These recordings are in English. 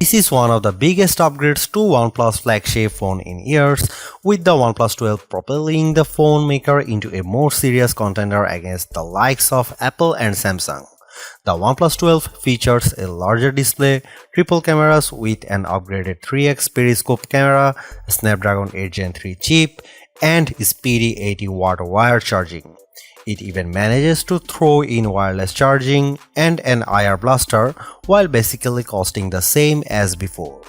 This is one of the biggest upgrades to OnePlus flagship phone in years, with the OnePlus 12 propelling the phone maker into a more serious contender against the likes of Apple and Samsung. The OnePlus 12 features a larger display, triple cameras with an upgraded 3x periscope camera, a Snapdragon 8 Gen 3 chip, and speedy 80-watt wire charging. It even manages to throw in wireless charging and an IR blaster while basically costing the same as before.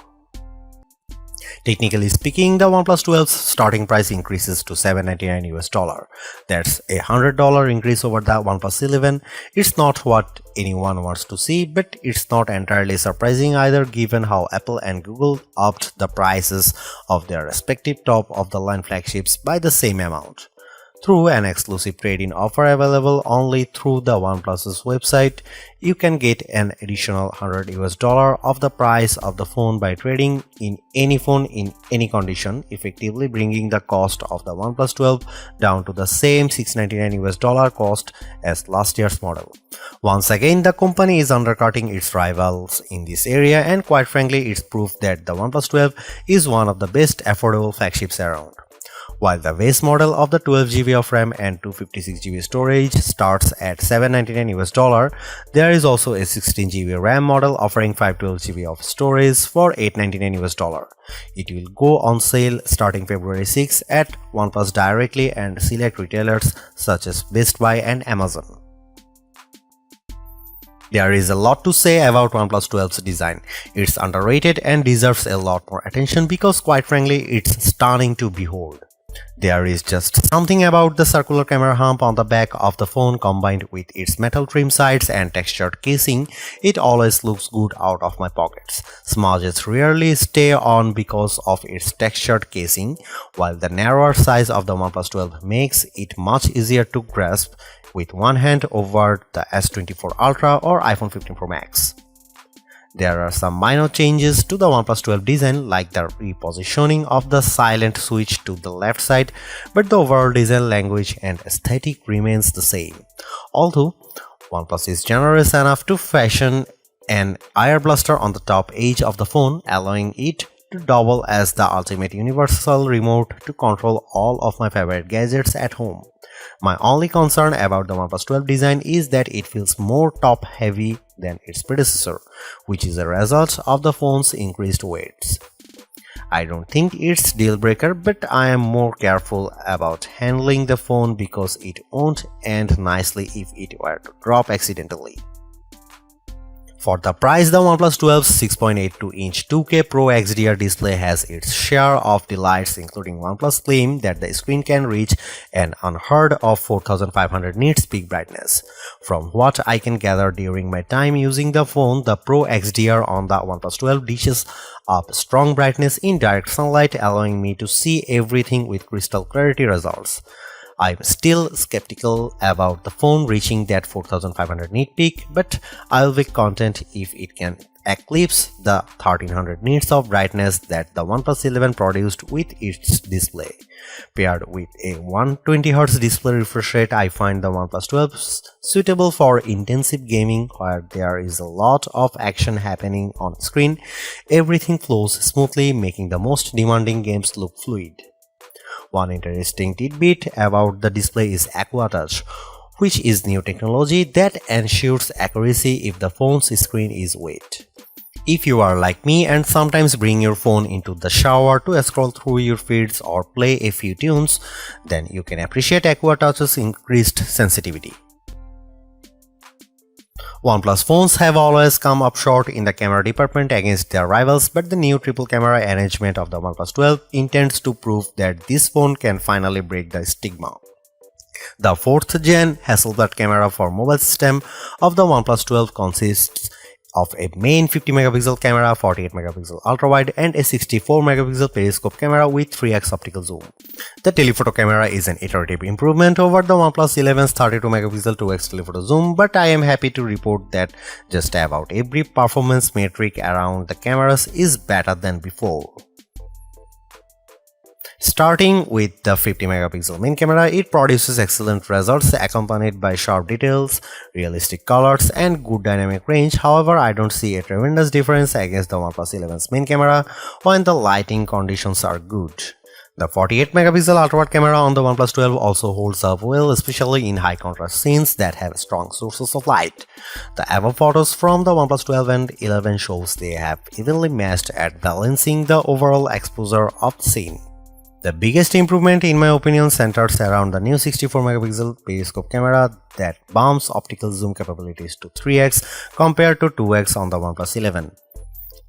Technically speaking, the OnePlus 12's starting price increases to $799. That's a $100 increase over the OnePlus 11. It's not what anyone wants to see, but it's not entirely surprising either given how Apple and Google upped the prices of their respective top-of-the-line flagships by the same amount. Through an exclusive trade-in offer available only through the OnePlus's website, you can get an additional $100 of the price of the phone by trading in any phone in any condition, effectively bringing the cost of the OnePlus 12 down to the same $699 cost as last year's model. Once again, the company is undercutting its rivals in this area, and quite frankly, it's proof that the OnePlus 12 is one of the best affordable flagships around. While the base model of the 12GB of RAM and 256GB storage starts at $799, there is also a 16GB RAM model offering 512GB of storage for $899. It will go on sale starting February 6 at OnePlus directly and select retailers such as Best Buy and Amazon. There is a lot to say about OnePlus 12's design. It's underrated and deserves a lot more attention because quite frankly, it's stunning to behold. There is just something about the circular camera hump on the back of the phone combined with its metal trim sides and textured casing. It always looks good out of my pockets. Smudges rarely stay on because of its textured casing, while the narrower size of the OnePlus 12 makes it much easier to grasp with one hand over the S24 Ultra or iPhone 15 Pro Max. There are some minor changes to the OnePlus 12 design, like the repositioning of the silent switch to the left side, but the overall design language and aesthetic remains the same. Although OnePlus is generous enough to fashion an IR blaster on the top edge of the phone, allowing it to double as the ultimate universal remote to control all of my favorite gadgets at home. My only concern about the OnePlus 12 design is that it feels more top-heavy than its predecessor, which is a result of the phone's increased weights. I don't think it's deal-breaker, but I am more careful about handling the phone because it won't end nicely if it were to drop accidentally. For the price, the OnePlus 12's 6.82-inch 2K Pro XDR display has its share of delights, including OnePlus' claim that the screen can reach an unheard of 4500 nits peak brightness. From what I can gather during my time using the phone, the Pro XDR on the OnePlus 12 dishes up strong brightness in direct sunlight, allowing me to see everything with crystal clarity results. I'm still skeptical about the phone reaching that 4500 nit peak, but I'll be content if it can eclipse the 1300 nits of brightness that the OnePlus 11 produced with its display. Paired with a 120Hz display refresh rate, I find the OnePlus 12 suitable for intensive gaming where there is a lot of action happening on screen. Everything flows smoothly, making the most demanding games look fluid. One interesting tidbit about the display is Aqua Touch, which is new technology that ensures accuracy if the phone's screen is wet. If you are like me and sometimes bring your phone into the shower to scroll through your feeds or play a few tunes, then you can appreciate Aqua Touch's increased sensitivity. OnePlus phones have always come up short in the camera department against their rivals, but the new triple camera arrangement of the OnePlus 12 intends to prove that this phone can finally break the stigma. The 4th gen Hasselblad camera for mobile system of the OnePlus 12 consists of a main 50MP camera, 48MP ultrawide, and a 64MP periscope camera with 3x optical zoom. The telephoto camera is an iterative improvement over the OnePlus 11's 32MP 2x telephoto zoom, but I am happy to report that just about every performance metric around the cameras is better than before. Starting with the 50 megapixel main camera, it produces excellent results accompanied by sharp details, realistic colors, and good dynamic range. However, I don't see a tremendous difference against the OnePlus 11's main camera when the lighting conditions are good. The 48 megapixel ultra-wide camera on the OnePlus 12 also holds up well, especially in high contrast scenes that have strong sources of light. The above photos from the OnePlus 12 and 11 shows they have evenly matched at balancing the overall exposure of the scene. The biggest improvement in my opinion centers around the new 64 megapixel periscope camera that bumps optical zoom capabilities to 3x compared to 2x on the OnePlus 11.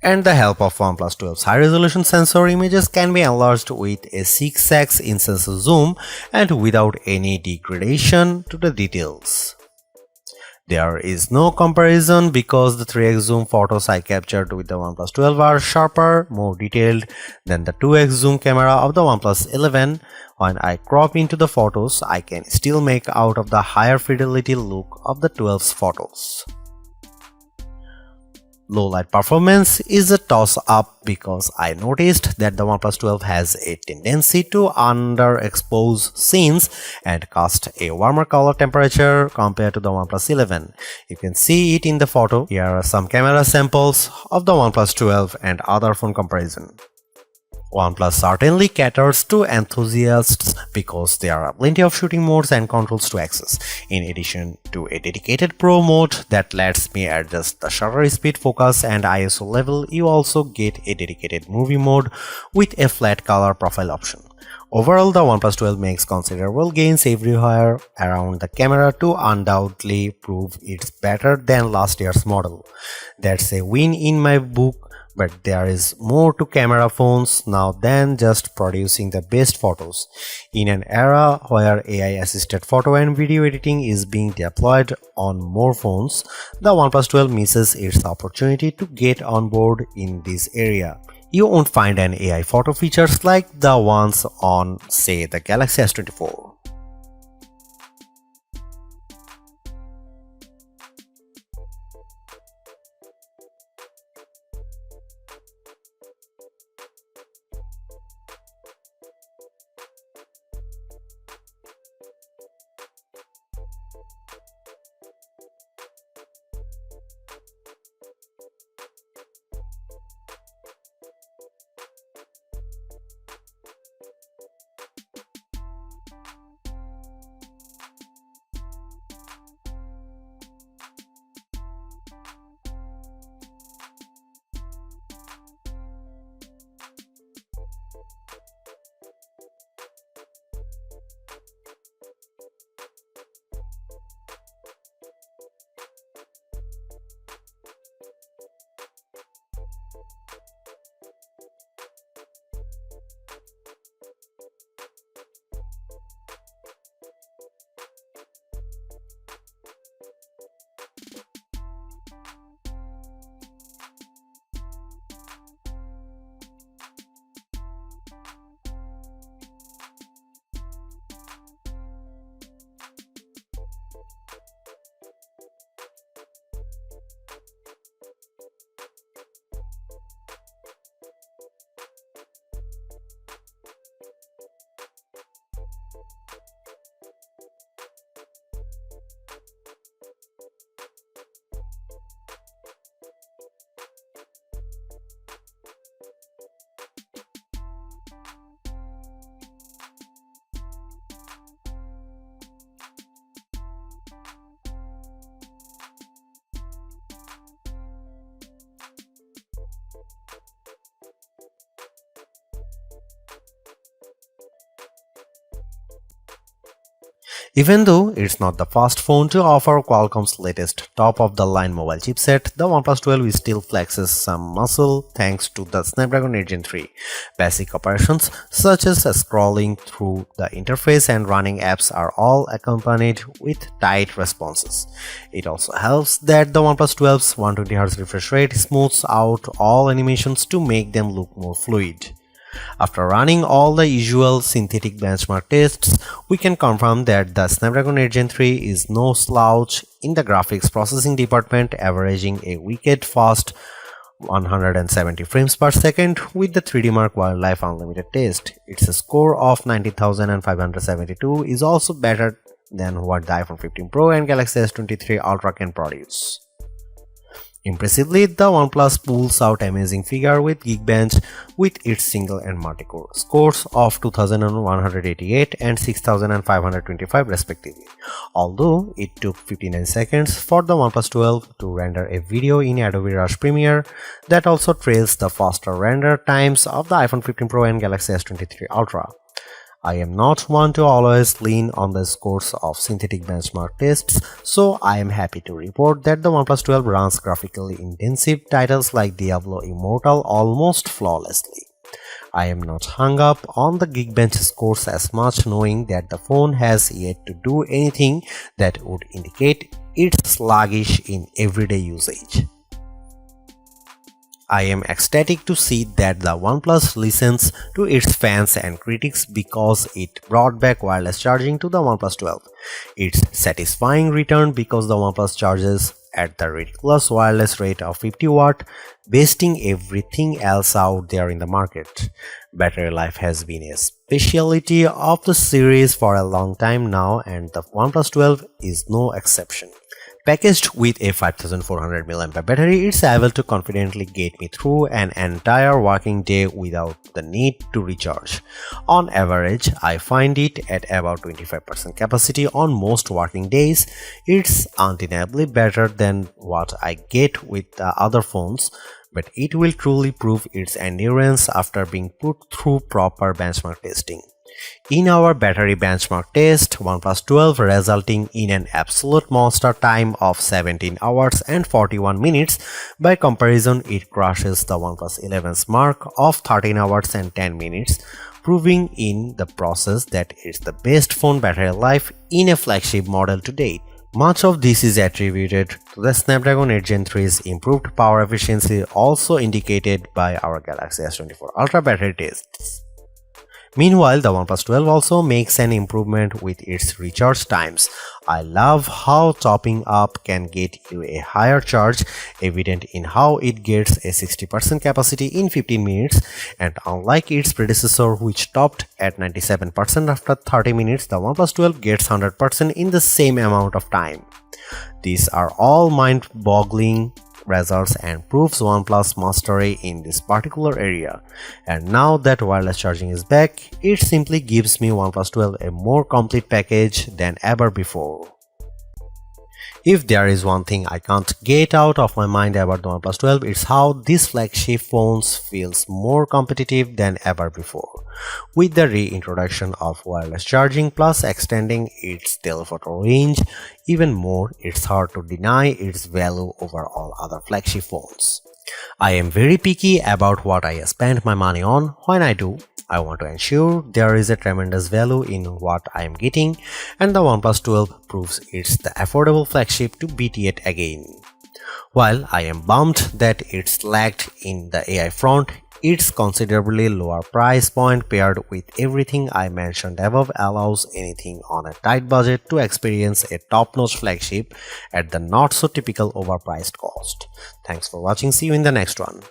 And the help of OnePlus 12's high-resolution sensor, images can be enlarged with a 6x in-sensor zoom and without any degradation to the details. There is no comparison because the 3x zoom photos I captured with the OnePlus 12 are sharper, more detailed than the 2x zoom camera of the OnePlus 11. When I crop into the photos, I can still make out of the higher fidelity look of the 12's photos. Low light performance is a toss-up because I noticed that the OnePlus 12 has a tendency to underexpose scenes and cast a warmer color temperature compared to the OnePlus 11. You can see it in the photo. Here are some camera samples of the OnePlus 12 and other phone comparison. OnePlus certainly caters to enthusiasts because there are plenty of shooting modes and controls to access, in addition to a dedicated Pro mode that lets me adjust the shutter speed, focus, and ISO level. You also get a dedicated movie mode with a flat color profile option. Overall, the OnePlus 12 makes considerable gains everywhere around the camera to undoubtedly prove it's better than last year's model. That's a win in my book. But there is more to camera phones now than just producing the best photos. In an era where AI-assisted photo and video editing is being deployed on more phones, the OnePlus 12 misses its opportunity to get on board in this area. You won't find an AI photo features like the ones on, say, the Galaxy S24. Even though it's not the first phone to offer Qualcomm's latest top-of-the-line mobile chipset, the OnePlus 12 still flexes some muscle thanks to the Snapdragon 8 Gen 3. Basic operations such as scrolling through the interface and running apps are all accompanied with tight responses. It also helps that the OnePlus 12's 120Hz refresh rate smooths out all animations to make them look more fluid. After running all the usual synthetic benchmark tests, we can confirm that the Snapdragon 8 Gen 3 is no slouch in the graphics processing department, averaging a wicked fast 170 frames per second with the 3D Mark Wildlife Unlimited test. Its score of 90,572 is also better than what the iPhone 15 Pro and Galaxy S23 Ultra can produce. Impressively, the OnePlus pulls out amazing figure with Geekbench with its single and multi-core scores of 2188 and 6525 respectively. Although it took 59 seconds for the OnePlus 12 to render a video in Adobe Rush Premiere, that also trails the faster render times of the iPhone 15 Pro and Galaxy S23 Ultra. I am not one to always lean on the scores of synthetic benchmark tests, so I am happy to report that the OnePlus 12 runs graphically intensive titles like Diablo Immortal almost flawlessly. I am not hung up on the Geekbench scores as much, knowing that the phone has yet to do anything that would indicate it's sluggish in everyday usage. I am ecstatic to see that the OnePlus listens to its fans and critics because it brought back wireless charging to the OnePlus 12. It's satisfying return because the OnePlus charges at the ridiculous wireless rate of 50 watt, besting everything else out there in the market. Battery life has been a specialty of the series for a long time now, and the OnePlus 12 is no exception. Packaged with a 5400 mAh battery, it's able to confidently get me through an entire working day without the need to recharge. On average, I find it at about 25% capacity on most working days. It's undeniably better than what I get with the other phones, but it will truly prove its endurance after being put through proper benchmark testing. In our battery benchmark test, OnePlus 12 resulting in an absolute monster time of 17 hours and 41 minutes. By comparison, it crushes the OnePlus 11's mark of 13 hours and 10 minutes, proving in the process that it's the best phone battery life in a flagship model to date. Much of this is attributed to the Snapdragon 8 Gen 3's improved power efficiency, also indicated by our Galaxy S24 Ultra battery tests. Meanwhile, the OnePlus 12 also makes an improvement with its recharge times. I love how topping up can get you a higher charge, evident in how it gets a 60% capacity in 15 minutes, and unlike its predecessor which topped at 97% after 30 minutes, the OnePlus 12 gets 100% in the same amount of time. These are all mind-boggling results and proves OnePlus mastery in this particular area. And now that wireless charging is back, it simply gives me OnePlus 12 a more complete package than ever before. If there is one thing I can't get out of my mind about the OnePlus 12, it's how this flagship phones feels more competitive than ever before. With the reintroduction of wireless charging plus extending its telephoto range even more, it's hard to deny its value over all other flagship phones. I am very picky about what I spend my money on. When I do, I want to ensure there is a tremendous value in what I am getting, and the OnePlus 12 proves it's the affordable flagship to beat yet again. While I am bummed that it's lagged in the AI front, its considerably lower price point paired with everything I mentioned above allows anything on a tight budget to experience a top-notch flagship at the not-so-typical overpriced cost. Thanks for watching. See you in the next one.